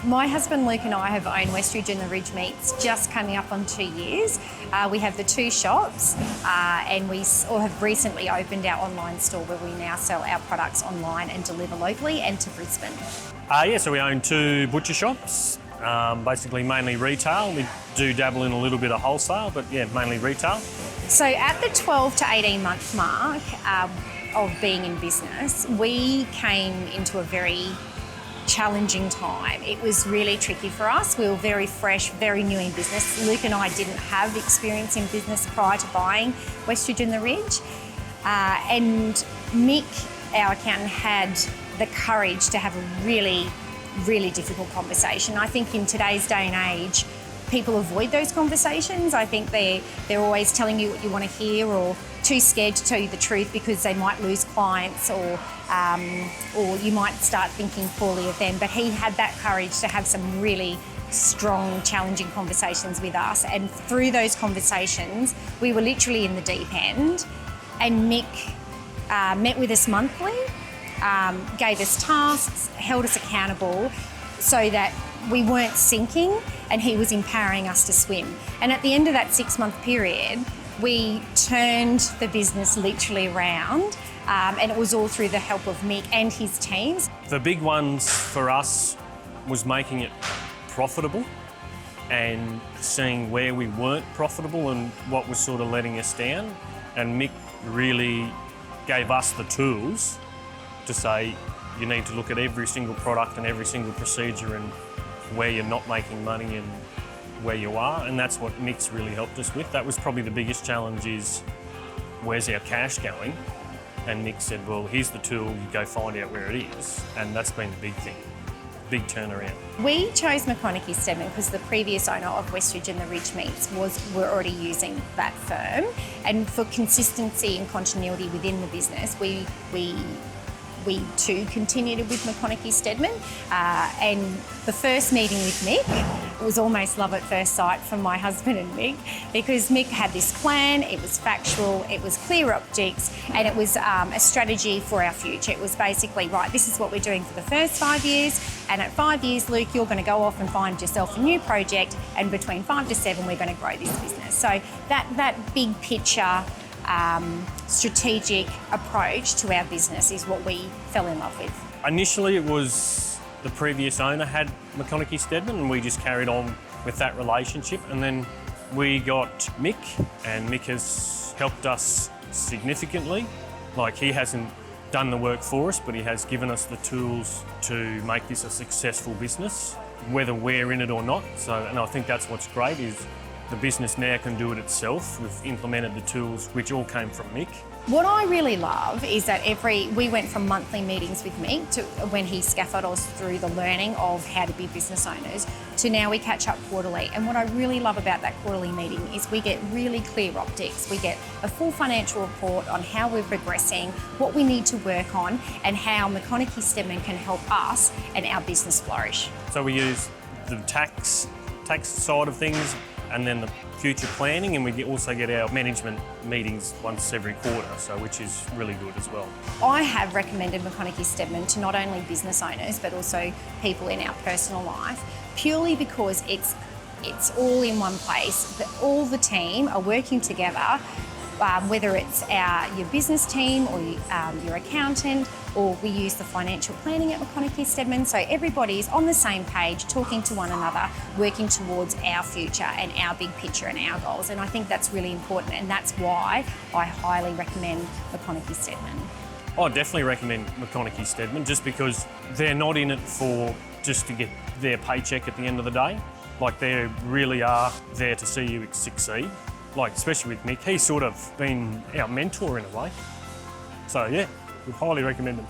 My husband Luke and I have owned Westridge and the Ridge Meats just coming up on 2 years. We have the 2 shops and we have recently opened our online store where we now sell our products online and deliver locally and to Brisbane. So we own 2 butcher shops, basically mainly retail. We do dabble in a little bit of wholesale, but yeah, mainly retail. So at the 12 to 18 month mark of being in business, we came into a very challenging time. It was really tricky for us. We were very fresh, very new in business. Luke and I didn't have experience in business prior to buying Westridge and the Ridge. And Mick, our accountant, had the courage to have a really, really difficult conversation. I think in today's day and age, people avoid those conversations. I think they're always telling you what you want to hear or too scared to tell you the truth because they might lose clients or you might start thinking poorly of them. But he had that courage to have some really strong, challenging conversations with us. And through those conversations, we were literally in the deep end. And Mick met with us monthly, gave us tasks, held us accountable so that we weren't sinking and he was empowering us to swim. And at the end of that 6-month period, we turned the business literally around and it was all through the help of Mick and his teams. The big ones for us was making it profitable and seeing where we weren't profitable and what was sort of letting us down. And Mick really gave us the tools to say, you need to look at every single product and every single procedure and where you're not making money and where you are, and that's what Mick's really helped us with. That was probably the biggest challenge, is where's our cash going? And Mick said, well, here's the tool, you go find out where it is, and that's been the big thing, big turnaround. We chose McConaughey Stedman because the previous owner of Westridge and the Ridge Meats were already using that firm, and for consistency and continuity within the business, we too continued with McConaughey Stedman. And the first meeting with Mick was almost love at first sight from my husband and Mick, because Mick had this plan, it was factual, it was clear optics, and it was a strategy for our future. It was basically, right, this is what we're doing for the first 5 years, and at 5 years, Luke, you're going to go off and find yourself a new project, and between 5 to 7, we're going to grow this business. So that big picture, strategic approach to our business is what we fell in love with. Initially, it was the previous owner had McConaughey Stedman and we just carried on with that relationship, and then we got Mick, and Mick has helped us significantly. Like, he hasn't done the work for us, but he has given us the tools to make this a successful business, whether we're in it or not. And I think that's what's great, is the business now can do it itself. We've implemented the tools which all came from Mick. What I really love is that we went from monthly meetings with Mick to when he scaffolded us through the learning of how to be business owners, to now we catch up quarterly. And what I really love about that quarterly meeting is we get really clear optics. We get a full financial report on how we're progressing, what we need to work on, and how McConaughey Stedman can help us and our business flourish. So we use the tax side of things, and then the future planning, and we also get our management meetings once every quarter, so which is really good as well. I have recommended McConaughey Stedman to not only business owners but also people in our personal life, purely because it's all in one place. All the team are working together, whether it's your business team or your accountant, or we use the financial planning at McConaughey Stedman. So everybody's on the same page, talking to one another, working towards our future and our big picture and our goals. And I think that's really important, and that's why I highly recommend McConaughey Stedman. I definitely recommend McConaughey Stedman, just because they're not in it for just to get their paycheck at the end of the day. Like, they really are there to see you succeed. Like, especially with Mick, he's sort of been our mentor in a way. So yeah, we highly recommend them.